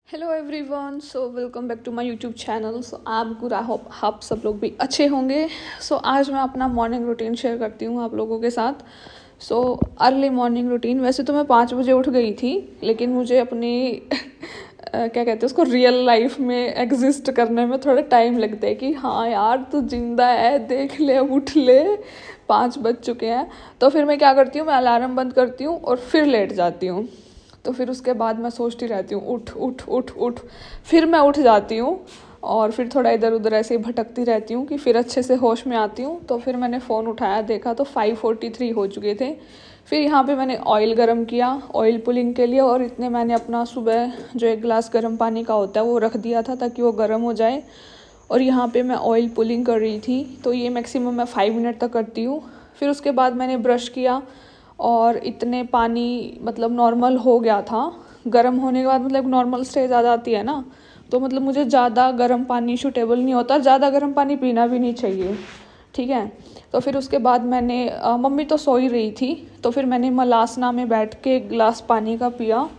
Hello everyone, so welcome back to my YouTube channel. So आप good, I hope आप सब लोग भी अच्छे होंगे। सो आज मैं अपना मॉर्निंग रूटीन शेयर करती हूँ आप लोगों के साथ। सो अर्ली मॉर्निंग रूटीन, वैसे तो मैं 5 बजे उठ गई थी, लेकिन मुझे अपनी क्या कहते हैं उसको, रियल लाइफ में एग्जिस्ट करने में थोड़ा टाइम लगता है कि हाँ यार तू जिंदा है, देख ले, उठ ले, 5 बज चुके हैं। तो फिर मैं क्या करती हूँ, मैं अलार्म बंद करती हूँ और फिर लेट जाती हूँ। तो फिर उसके बाद मैं सोचती रहती हूँ उठ उठ उठ उठ, फिर मैं उठ जाती हूँ और फिर थोड़ा इधर उधर ऐसे ही भटकती रहती हूँ कि फिर अच्छे से होश में आती हूँ। तो फिर मैंने फ़ोन उठाया, देखा तो 5:43 हो चुके थे। फिर यहाँ पे मैंने ऑयल गरम किया ऑयल पुलिंग के लिए, और इतने मैंने अपना सुबह जो 1 गिलास गर्म पानी का होता है वो रख दिया था ताकि वो गर्म हो जाए। और यहाँ पे मैं ऑयल पुलिंग कर रही थी, तो ये मैक्सिमम मैं 5 मिनट तक करती हूँ। फिर उसके बाद मैंने ब्रश किया और इतने पानी मतलब नॉर्मल हो गया था। गर्म होने के बाद मतलब नॉर्मल स्टेज आ जाती है ना, तो मतलब मुझे ज़्यादा गर्म पानी सूटेबल नहीं होता, ज़्यादा गर्म पानी पीना भी नहीं चाहिए, ठीक है। तो फिर उसके बाद मैंने मम्मी तो सो ही रही थी, तो फिर मैंने मलासना में बैठ के 1 गिलास पानी का पिया।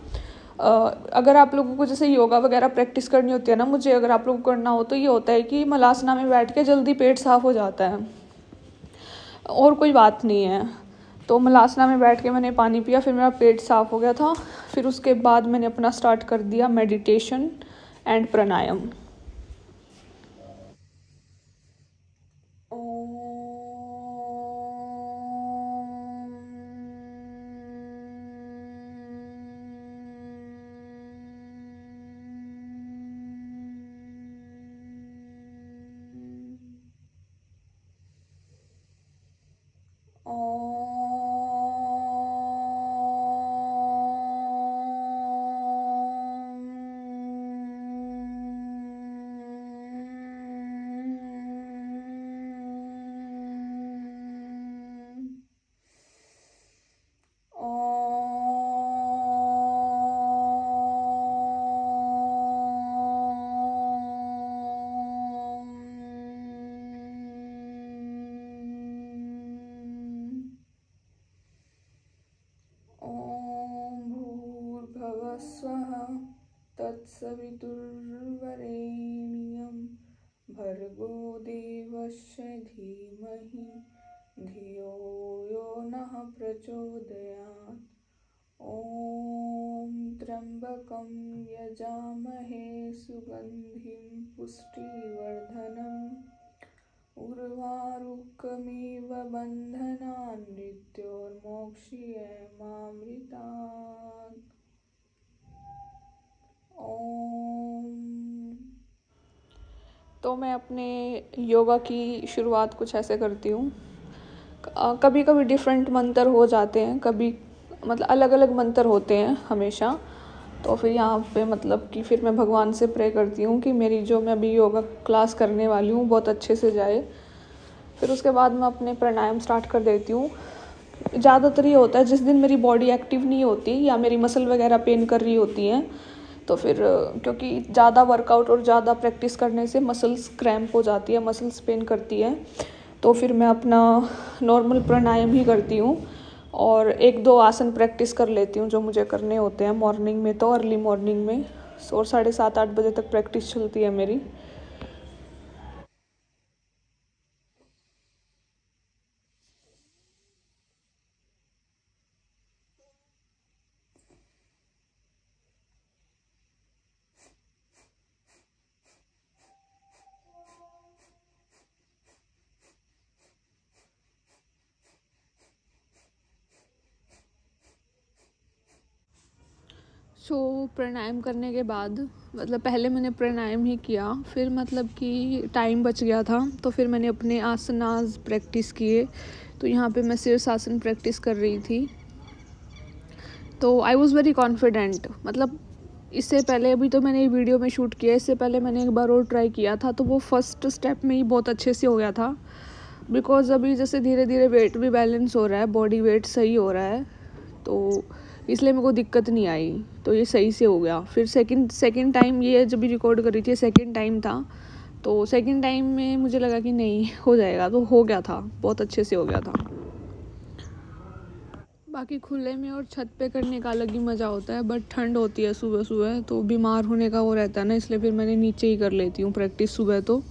अगर आप लोगों को जैसे योगा वगैरह प्रैक्टिस करनी होती है ना, मुझे अगर आप लोगों को करना हो तो ये होता है कि मलासना में बैठ के जल्दी पेट साफ़ हो जाता है, और कोई बात नहीं है। तो मलासना में बैठ के मैंने पानी पिया, फिर मेरा पेट साफ़ हो गया था। फिर उसके बाद मैंने अपना स्टार्ट कर दिया मेडिटेशन एंड प्राणायाम। ॐ भूर्भुवः स्वः तत्सवितुर्वरेण्यं भर्गो देवस्य धीमहि धियो यो नः प्रचोदयात्। ॐ त्र्यम्बकं यजामहे सुगन्धिं पुष्टिवर्धनम् उर्वारुकमिव बन्धनान् मृत्योर्मोक्ष्यमामृतात्। ओम। तो मैं अपने योगा की शुरुआत कुछ ऐसे करती हूँ। कभी कभी डिफरेंट मंत्र हो जाते हैं, कभी मतलब अलग अलग मंत्र होते हैं हमेशा। तो फिर यहाँ पे मतलब कि फिर मैं भगवान से प्रे करती हूँ कि मेरी जो मैं अभी योगा क्लास करने वाली हूँ बहुत अच्छे से जाए। फिर उसके बाद मैं अपने प्राणायाम स्टार्ट कर देती हूँ। ज़्यादातर ये होता है जिस दिन मेरी बॉडी एक्टिव नहीं होती या मेरी मसल वगैरह पेन कर रही होती हैं, तो फिर क्योंकि ज़्यादा वर्कआउट और ज़्यादा प्रैक्टिस करने से मसल्स क्रैम्प हो जाती है, मसल्स पेन करती है, तो फिर मैं अपना नॉर्मल प्राणायाम ही करती हूँ और 1-2 आसन प्रैक्टिस कर लेती हूँ जो मुझे करने होते हैं मॉर्निंग में, तो अर्ली मॉर्निंग में। और 7:30-8 बजे तक प्रैक्टिस चलती है मेरी। प्राणायाम करने के बाद मतलब पहले मैंने प्राणायाम ही किया, फिर मतलब कि टाइम बच गया था तो फिर मैंने अपने आसनास प्रैक्टिस किए। तो यहाँ पे मैं शीर्षासन प्रैक्टिस कर रही थी, तो आई वॉज़ वेरी कॉन्फिडेंट। मतलब इससे पहले अभी तो मैंने ये वीडियो में शूट किया, इससे पहले मैंने एक बार और ट्राई किया था, तो वो फर्स्ट स्टेप में ही बहुत अच्छे से हो गया था। बिकॉज़ अभी जैसे धीरे धीरे वेट भी बैलेंस हो रहा है, बॉडी वेट सही हो रहा है, तो इसलिए मेरे को दिक्कत नहीं आई, तो ये सही से हो गया। फिर सेकंड टाइम ये जब भी रिकॉर्ड कर रही थी, सेकंड टाइम था, तो सेकंड टाइम में मुझे लगा कि नहीं हो जाएगा, तो हो गया था, बहुत अच्छे से हो गया था। बाकी खुले में और छत पे करने का अलग ही मज़ा होता है, बट ठंड होती है सुबह सुबह तो बीमार होने का वो रहता है ना, इसलिए फिर मैंने नीचे ही कर लेती हूँ प्रैक्टिस सुबह तो।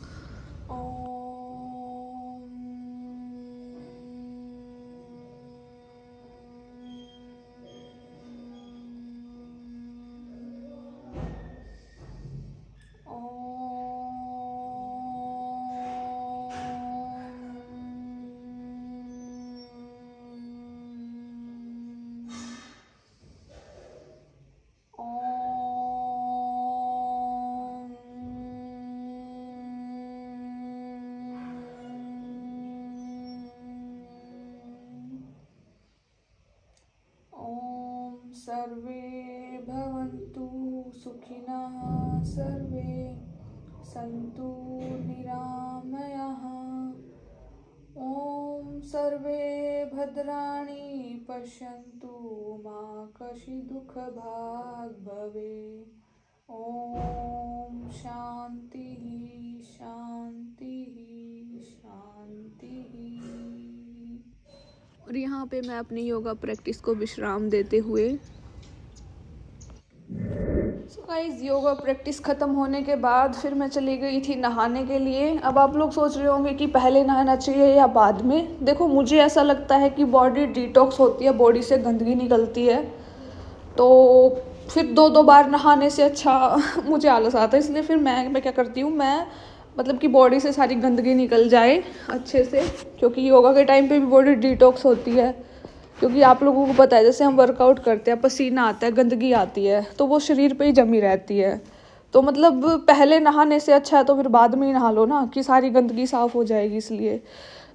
सर्वे भवन्तु सुखिनः, सर्वे सन्तु निरामयाः, ॐ सर्वे भद्राणि पश्यन्तु मा कश्चित् दुःखभाग् भवेत्, ॐ शान्तिः शान्तिः शान्तिः। और यहाँ पे मैं अपनी योगा प्रैक्टिस को विश्राम देते हुए गाइस योगा प्रैक्टिस ख़त्म होने के बाद फिर मैं चली गई थी नहाने के लिए। अब आप लोग सोच रहे होंगे कि पहले नहाना चाहिए या बाद में। देखो मुझे ऐसा लगता है कि बॉडी डिटॉक्स होती है, बॉडी से गंदगी निकलती है, तो फिर दो बार नहाने से अच्छा मुझे आलस आता है, इसलिए फिर मैं क्या करती हूँ, मैं मतलब कि बॉडी से सारी गंदगी निकल जाए अच्छे से, क्योंकि योगा के टाइम पे भी बॉडी डिटॉक्स होती है। क्योंकि आप लोगों को पता है जैसे हम वर्कआउट करते हैं, पसीना आता है, गंदगी आती है, तो वो शरीर पे ही जमी रहती है। तो मतलब पहले नहाने से अच्छा है तो फिर बाद में ही नहा लो ना, कि सारी गंदगी साफ़ हो जाएगी इसलिए।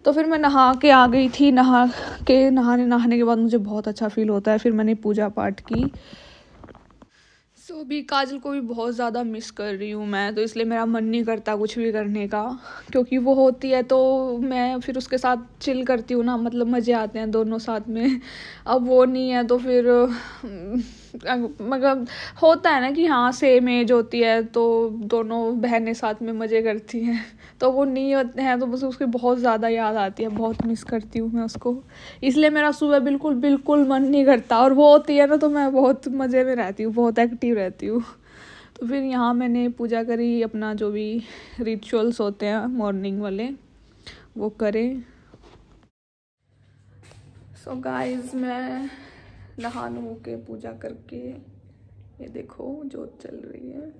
तो फिर मैं नहा के आ गई थी। नहाने के बाद मुझे बहुत अच्छा फील होता है। फिर मैंने पूजा पाठ की। सो अभी काजल को भी बहुत ज़्यादा मिस कर रही हूँ मैं, तो इसलिए मेरा मन नहीं करता कुछ भी करने का, क्योंकि वो होती है तो मैं फिर उसके साथ चिल करती हूँ ना, मतलब मज़े आते हैं दोनों साथ में। अब वो नहीं है तो फिर मतलब होता है ना कि हाँ सेम एज होती है तो दोनों बहनें साथ में मज़े करती हैं, तो वो नहीं होते हैं तो बस उसकी बहुत ज़्यादा याद आती है, बहुत मिस करती हूँ मैं उसको। इसलिए मेरा सुबह बिल्कुल मन नहीं करता, और वो होती है ना तो मैं बहुत मज़े में रहती हूँ, बहुत एक्टिव रहती हूँ। तो फिर यहाँ मैंने पूजा करी, अपना जो भी रिचुअल्स होते हैं मॉर्निंग वाले वो करें। सो गाइस मैं नहा नु के पूजा करके, ये देखो जोत चल रही है।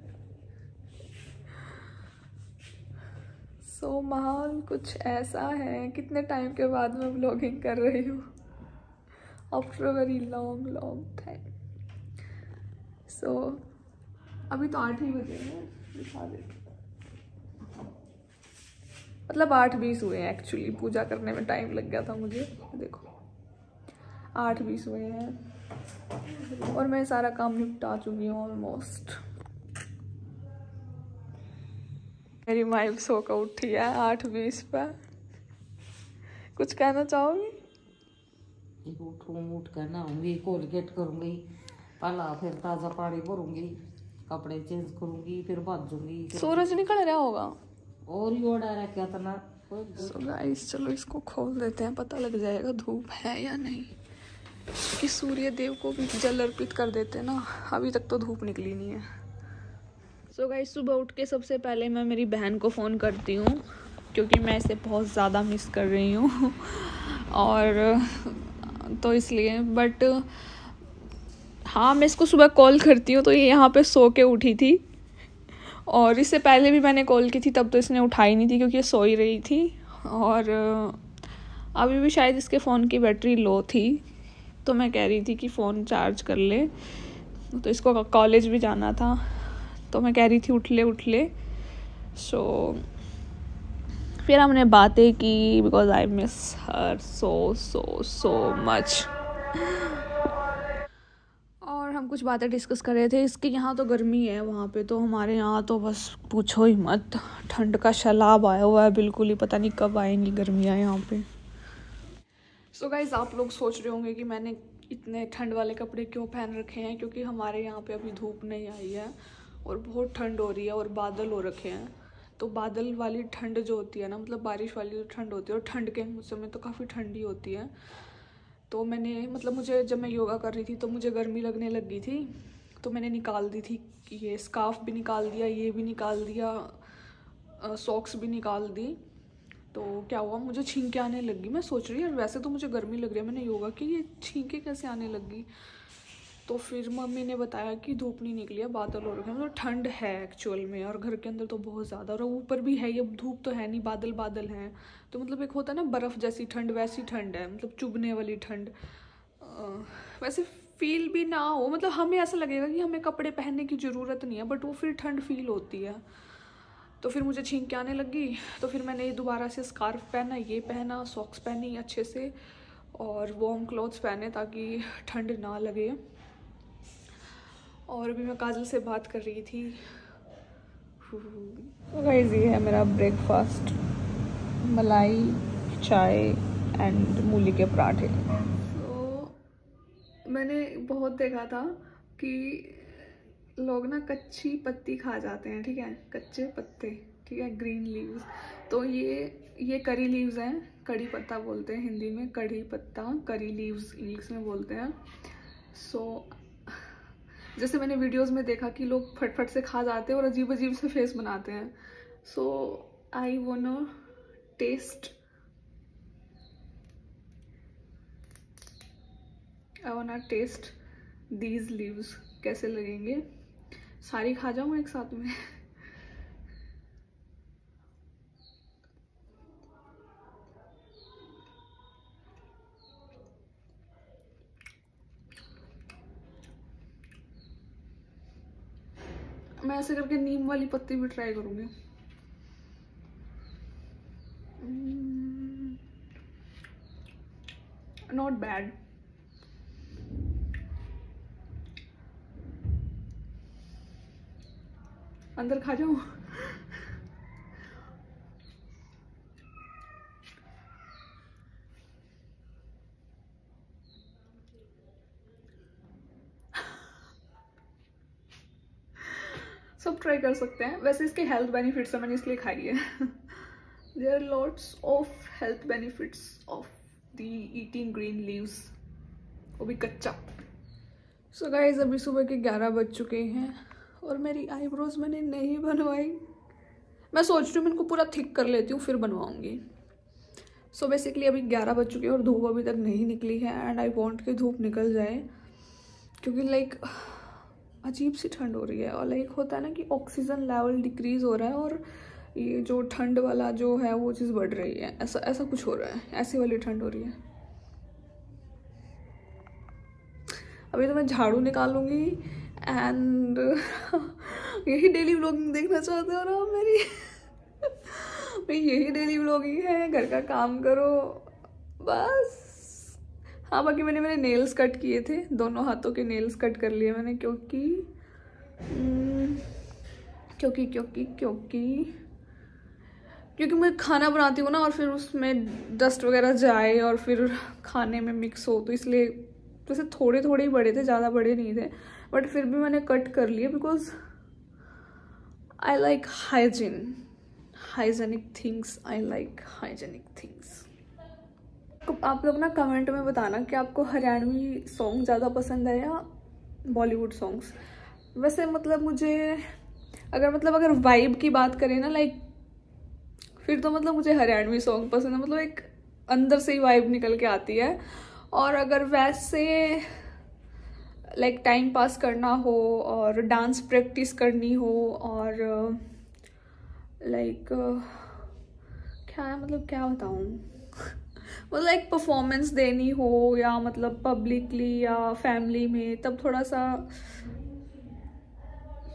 सो माहौल कुछ ऐसा है, कितने टाइम के बाद मैं व्लॉगिंग कर रही हूँ, आफ्टर वेरी लॉन्ग टाइम। सो अभी तो 8 ही बजे हैं, दिखा देती, मतलब 8:20 हुए हैं एक्चुअली, पूजा करने में टाइम लग गया था मुझे। देखो 8:20 हुए हैं और मैं सारा काम निपटा चुकी हूँ ऑलमोस्ट। मेरी माइल सो कर उठी है 8:20 पर। कुछ कहना चाहोगी? उठ कर नहाऊंगी, कोलगेट करूंगी, पहला फिर ताज़ा पानी भरूंगी, कपड़े चेंज करूंगी, फिर बाजूंगी। सूरज निकल रहा होगा और ही ओडा रहा क्या था ना। सो गाइस चलो इसको खोल देते हैं, पता लग जाएगा धूप है या नहीं, कि सूर्य देव को भी जल अर्पित कर देते हैं ना। अभी तक तो धूप निकली नहीं है। सो गाइस सुबह उठ के सबसे पहले मैं मेरी बहन को फ़ोन करती हूँ, क्योंकि मैं इसे बहुत ज़्यादा मिस कर रही हूँ और तो इसलिए, बट हाँ मैं इसको सुबह कॉल करती हूँ तो ये यहाँ पे सो के उठी थी, और इससे पहले भी मैंने कॉल की थी तब तो इसने उठाई नहीं थी क्योंकि ये सो ही रही थी। और अभी भी शायद इसके फ़ोन की बैटरी लो थी, तो मैं कह रही थी कि फ़ोन चार्ज कर ले, तो इसको कॉलेज भी जाना था, तो मैं कह रही थी उठ ले। सो फिर हमने बातें की, because I miss her so much. और हम कुछ बातें डिस्कस कर रहे थे। इसके यहाँ तो गर्मी है, वहाँ पे तो, हमारे यहाँ तो बस पूछो ही मत, ठंड का सैलाब आया हुआ है बिल्कुल ही, पता नहीं कब आएंगी गर्मियाँ यहाँ पे। सो गाइस आप लोग सोच रहे होंगे कि मैंने इतने ठंड वाले कपड़े क्यों पहन रखे हैं, क्योंकि हमारे यहाँ पे अभी धूप नहीं आई है और बहुत ठंड हो रही है और बादल हो रखे हैं। तो बादल वाली ठंड जो होती है ना, मतलब बारिश वाली जो ठंड होती है, और ठंड के समय तो काफ़ी ठंडी होती है, तो मैंने मतलब मुझे जब मैं योगा कर रही थी तो मुझे गर्मी लगने लग गई थी, तो मैंने निकाल दी थी कि ये स्कार्फ भी निकाल दिया, ये भी निकाल दिया, सॉक्स भी निकाल दी। तो क्या हुआ, मुझे छींकें आने लगी। मैं सोच रही यार वैसे तो मुझे गर्मी लग रही है, मैंने योगा की, ये छींकें कैसे आने लगी। तो फिर मम्मी ने बताया कि धूप नहीं निकली है, बादल हो रखे हैं, मतलब ठंड है एक्चुअल में, और घर के अंदर तो बहुत ज़्यादा, और ऊपर भी है, ये धूप तो है नहीं, बादल बादल हैं। तो मतलब एक होता है ना बर्फ़ जैसी ठंड, वैसी ठंड है, मतलब चुभने वाली ठंड। वैसे फील भी ना हो, मतलब हमें ऐसा लगेगा कि हमें कपड़े पहनने की ज़रूरत नहीं है, बट वो फिर ठंड फील होती है। तो फिर मुझे छींकें आने लगी, तो फिर मैंने दोबारा से स्कार्फ पहना, ये पहना, सॉक्स पहनी अच्छे से, और वार्म क्लॉथ्स पहने ताकि ठंड ना लगे। और अभी मैं काजल से बात कर रही थी। तो गाइस ये है मेरा ब्रेकफास्ट, मलाई, चाय एंड मूली के पराठे। तो मैंने बहुत देखा था कि लोग ना कच्ची पत्ती खा जाते हैं, ठीक है, कच्चे पत्ते, ठीक है, ग्रीन लीव्स। तो ये करी लीव्स हैं, कड़ी पत्ता बोलते हैं हिंदी में, कड़ी पत्ता, करी लीव्स इंग्लिश में बोलते हैं। सो जैसे मैंने वीडियोस में देखा कि लोग फटफट से खा जाते हैं और अजीब अजीब से फेस बनाते हैं। सो आई वांना टेस्ट दीज लीव्स, कैसे लगेंगे। सारी खा जाऊँ एक साथ में। मैं ऐसे करके नीम वाली पत्ती भी ट्राई करूँगी। Not bad. अंदर खा जाऊँ। सब ट्राई कर सकते हैं, वैसे इसके हेल्थ बेनिफिट्स है, मैंने इसलिए खाई है। There are lots of health benefits of the eating green leaves, वो भी कच्चा। सो गाइज अभी सुबह के 11 बज चुके हैं और मेरी आईब्रोज मैंने नहीं बनवाई। मैं सोच रही हूँ मैं इनको पूरा थिक कर लेती हूँ फिर बनवाऊँगी। सो बेसिकली अभी 11 बज चुके हैं और धूप अभी तक नहीं निकली है, एंड आई वॉन्ट कि धूप निकल जाए, क्योंकि लाइक अजीब सी ठंड हो रही है, और लाइक होता है ना कि ऑक्सीजन लेवल डिक्रीज हो रहा है और ये जो ठंड वाला जो है वो चीज़ बढ़ रही है, ऐसा कुछ हो रहा है, ऐसी वाली ठंड हो रही है। अभी तो मैं झाड़ू निकालूंगी एंड यही डेली व्लॉगिंग देखना चाहते हो ना मेरी। भाई यही डेली व्लॉगिंग है, घर का काम करो बस। हाँ बाकी मैंने मेरे नेल्स कट किए थे, दोनों हाथों के नेल्स कट कर लिए मैंने, क्योंकि मैं खाना बनाती हूँ ना, और फिर उसमें डस्ट वगैरह जाए और फिर खाने में मिक्स हो, तो इसलिए वैसे थोड़े थोड़े ही बड़े थे, ज़्यादा बड़े नहीं थे, बट फिर भी मैंने कट कर लिए because I like hygienic things. आप लोग ना कमेंट में बताना कि आपको हरियाणवी सॉन्ग ज़्यादा पसंद है या बॉलीवुड सॉन्ग्स। वैसे मतलब मुझे अगर वाइब की बात करें ना, लाइक फिर तो मतलब मुझे हरियाणवी सॉन्ग पसंद है, मतलब एक अंदर से ही वाइब निकल के आती है। और अगर वैसे लाइक टाइम पास करना हो और डांस प्रैक्टिस करनी हो और लाइक क्या बताऊँ, मतलब एक परफॉर्मेंस देनी हो या मतलब पब्लिकली या फैमिली में, तब थोड़ा सा,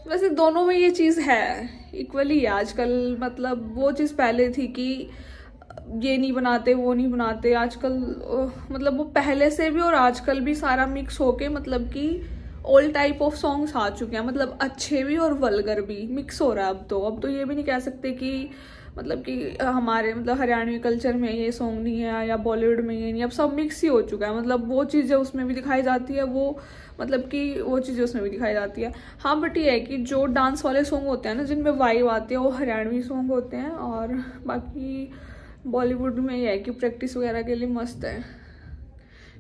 वैसे दोनों में ये चीज़ है इक्वली आजकल। मतलब वो चीज़ पहले थी कि ये नहीं बनाते वो नहीं बनाते, आजकल मतलब वो पहले से भी और आजकल भी सारा मिक्स होके मतलब कि ऑल टाइप ऑफ सॉन्ग्स आ चुके हैं, मतलब अच्छे भी और वल्गर भी मिक्स हो रहा है। अब तो ये भी नहीं कह सकते कि मतलब कि हमारे मतलब हरियाणवी कल्चर में ये सॉन्ग नहीं है या बॉलीवुड में ये नहीं, अब सब मिक्स ही हो चुका है। मतलब वो चीज़ें उसमें भी दिखाई जाती है, वो मतलब कि वो चीज़ें उसमें भी दिखाई जाती है। हाँ बट ये है कि जो डांस वाले सॉन्ग होते हैं ना, जिनमें वाइब आती है, वो हरियाणवी सॉन्ग होते हैं, और बाकी बॉलीवुड में ये है कि प्रैक्टिस वगैरह के लिए मस्त है।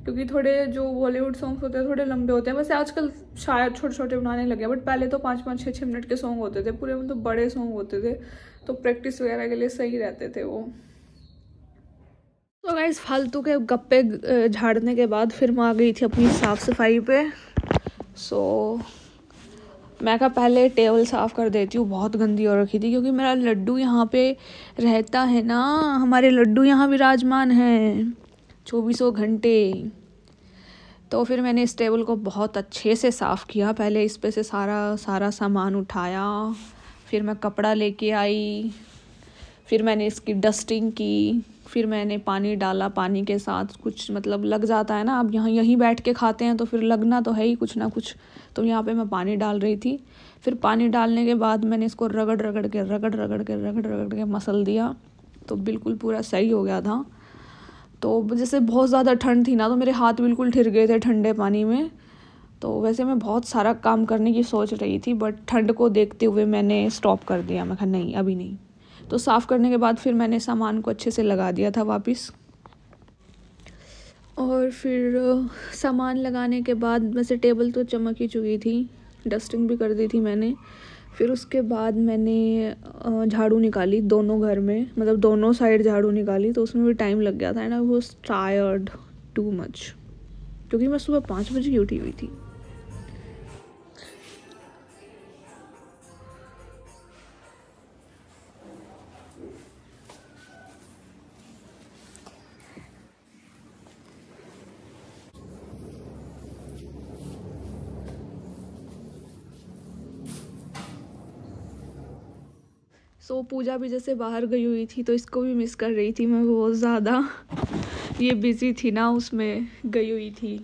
क्योंकि थोड़े जो बॉलीवुड सॉन्ग्स होते हैं थोड़े लंबे होते हैं। वैसे आजकल शायद छोटे छोटे बनाने लगे हैं, बट पहले तो 5-5, 6-6 मिनट के सॉन्ग होते थे पूरे, मतलब बड़े सॉन्ग होते थे, तो प्रैक्टिस वगैरह के लिए सही रहते थे वो। तो गाइस फालतू के गप्पे झाड़ने के बाद फिर मैं आ गई थी अपनी साफ़ सफाई पे। सो मैं कहा पहले टेबल साफ़ कर देती हूँ, बहुत गंदी हो रखी थी, क्योंकि मेरा लड्डू यहाँ पे रहता है ना, हमारे लड्डू यहाँ विराजमान हैं 24 घंटे। तो फिर मैंने इस टेबल को बहुत अच्छे से साफ़ किया। पहले इस पे से सारा सामान उठाया, फिर मैं कपड़ा लेके आई, फिर मैंने इसकी डस्टिंग की, फिर मैंने पानी डाला। पानी के साथ कुछ मतलब लग जाता है ना, अब यहीं बैठ के खाते हैं तो फिर लगना तो है ही कुछ ना कुछ, तो यहाँ पे मैं पानी डाल रही थी। फिर पानी डालने के बाद मैंने इसको रगड़ रगड़ के मसल दिया, तो बिल्कुल पूरा सही हो गया था। तो जैसे बहुत ज़्यादा ठंड थी ना, तो मेरे हाथ बिल्कुल ठिर गए थे ठंडे पानी में। तो वैसे मैं बहुत सारा काम करने की सोच रही थी, बट ठंड को देखते हुए मैंने स्टॉप कर दिया। मैं कहा नहीं, अभी नहीं। तो साफ़ करने के बाद फिर मैंने सामान को अच्छे से लगा दिया था वापस। और फिर सामान लगाने के बाद वैसे टेबल तो चमक ही चुकी थी, डस्टिंग भी कर दी थी मैंने। फिर उसके बाद मैंने झाड़ू निकाली दोनों घर में, मतलब दोनों साइड झाड़ू निकाली, तो उसमें भी टाइम लग गया था and I was tired too much, क्योंकि मैं सुबह 5 बजे की उठी हुई थी। सो पूजा भी जैसे बाहर गई हुई थी, तो इसको भी मिस कर रही थी मैं बहुत ज़्यादा। ये बिज़ी थी ना, उसमें गई हुई थी,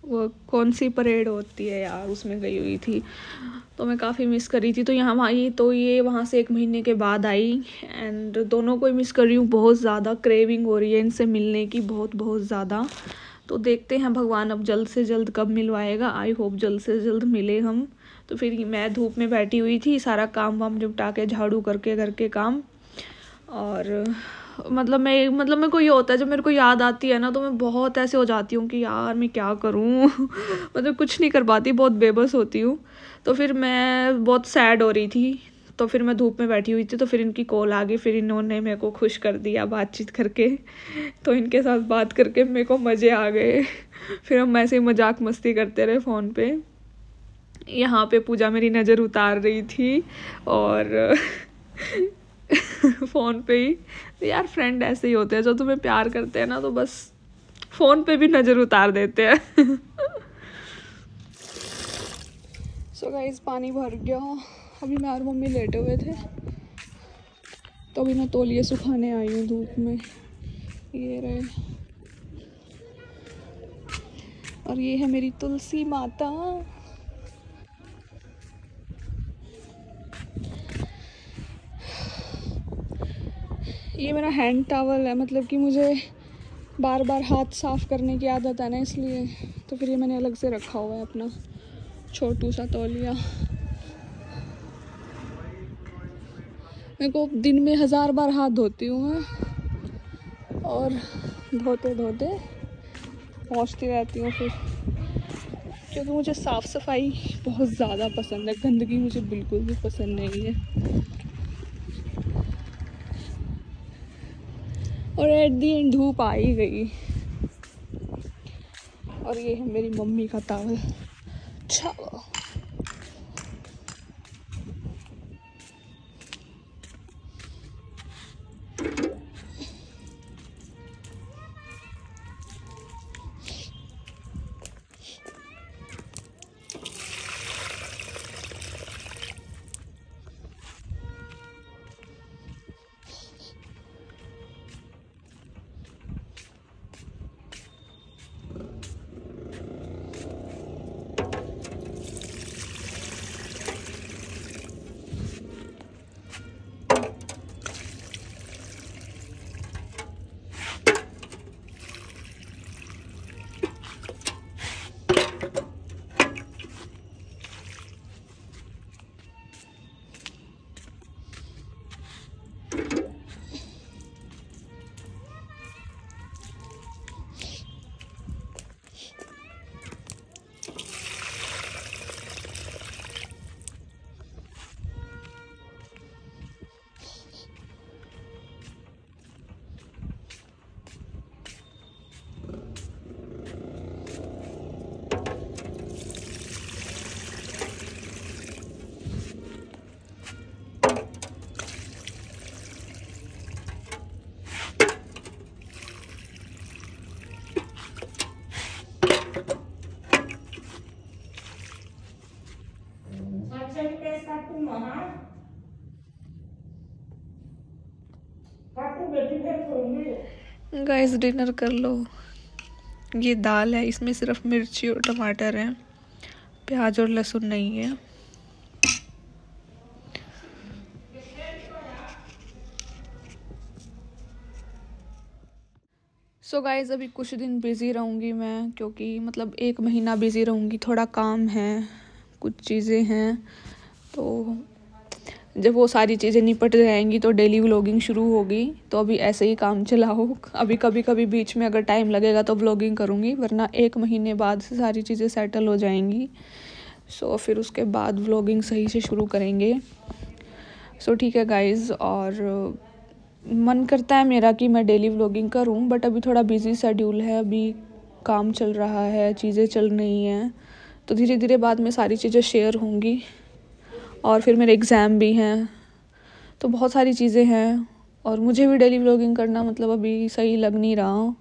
वो कौन सी परेड होती है यार, उसमें गई हुई थी, तो मैं काफ़ी मिस कर रही थी। तो यहाँ आई, तो ये वहाँ से 1 महीने के बाद आई, एंड दोनों को ही मिस कर रही हूँ बहुत ज़्यादा। क्रेविंग हो रही है इनसे मिलने की बहुत ज़्यादा। तो देखते हैं भगवान अब जल्द से जल्द कब मिलवाएगा। आई होप जल्द से जल्द मिले हम। तो फिर मैं धूप में बैठी हुई थी, सारा काम वाम निपटा के, झाड़ू करके घर के काम। और मतलब मेरे को ये होता है, जब मेरे को याद आती है ना, तो मैं बहुत ऐसे हो जाती हूँ कि यार मैं क्या करूँ। मतलब कुछ नहीं कर पाती, बहुत बेबस होती हूँ। तो फिर मैं बहुत सैड हो रही थी, तो फिर मैं धूप में बैठी हुई थी, तो फिर इनकी कॉल आ गई। फिर इन्होंने मेरे को खुश कर दिया बातचीत करके, तो इनके साथ बात करके मेरे को मज़े आ गए। फिर हम ऐसे ही मजाक मस्ती करते रहे फ़ोन पे। यहाँ पे पूजा मेरी नज़र उतार रही थी, और फ़ोन पे ही। तो यार फ्रेंड ऐसे ही होते हैं, जो तुम्हें प्यार करते हैं ना, तो बस फ़ोन पे भी नज़र उतार देते हैं। सो गाइस पानी भर गया। अभी मैं और मम्मी लेटे हुए थे, तो अभी मैं तौलिए सुखाने आई हूँ धूप में। ये रहे, और ये है मेरी तुलसी माता। ये मेरा हैंड टॉवल है, मतलब कि मुझे बार बार हाथ साफ़ करने की आदत है ना, इसलिए। तो फिर ये मैंने अलग से रखा हुआ है अपना छोटू सा तौलिया। मेरे को दिन में 1000 बार हाथ धोती हूँ मैं, और धोते धोते पहुँचती रहती हूँ फिर, क्योंकि मुझे साफ़ सफाई बहुत ज़्यादा पसंद है। गंदगी मुझे बिल्कुल भी पसंद नहीं है। और एट दी एंड धूप आ ही गई। और ये है मेरी मम्मी का टॉवल। चलो गाइस डिनर कर लो। ये दाल है, इसमें सिर्फ मिर्ची और टमाटर हैं, प्याज और लहसुन नहीं है। सो गाइस अभी कुछ दिन बिज़ी रहूँगी मैं, क्योंकि मतलब 1 महीना बिज़ी रहूँगी। थोड़ा काम है, कुछ चीज़ें हैं, तो जब वो सारी चीज़ें निपट जाएंगी तो डेली व्लॉगिंग शुरू होगी। तो अभी ऐसे ही काम चलाओ। अभी कभी कभी बीच में अगर टाइम लगेगा तो व्लॉगिंग करूँगी, वरना 1 महीने बाद से सारी चीज़ें सेटल हो जाएंगी। सो फिर उसके बाद व्लॉगिंग सही से शुरू करेंगे। सो ठीक है गाइज़, और मन करता है मेरा कि मैं डेली व्लॉगिंग करूं, बट अभी थोड़ा बिज़ी शेड्यूल है, अभी काम चल रहा है, चीज़ें चल रही हैं, तो धीरे धीरे बाद में सारी चीज़ें शेयर होंगी। और फिर मेरे एग्ज़ाम भी हैं, तो बहुत सारी चीज़ें हैं, और मुझे भी डेली व्लॉगिंग करना मतलब अभी सही लग नहीं रहा,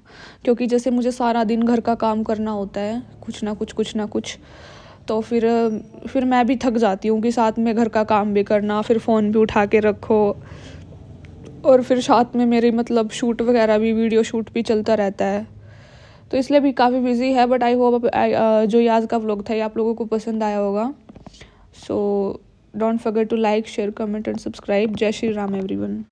क्योंकि जैसे मुझे सारा दिन घर का काम करना होता है, कुछ ना कुछ, तो फिर मैं भी थक जाती हूँ कि साथ में घर का काम भी करना, फिर फ़ोन भी उठा के रखो, और फिर साथ में मेरी मतलब शूट वगैरह भी, वीडियो शूट भी चलता रहता है। तो इसलिए भी काफ़ी बिज़ी है। बट आई होप जो ये आज का व्लॉग था ये आप लोगों को पसंद आया होगा। So don't forget to like, share, comment and subscribe. जय श्री राम एवरीवन।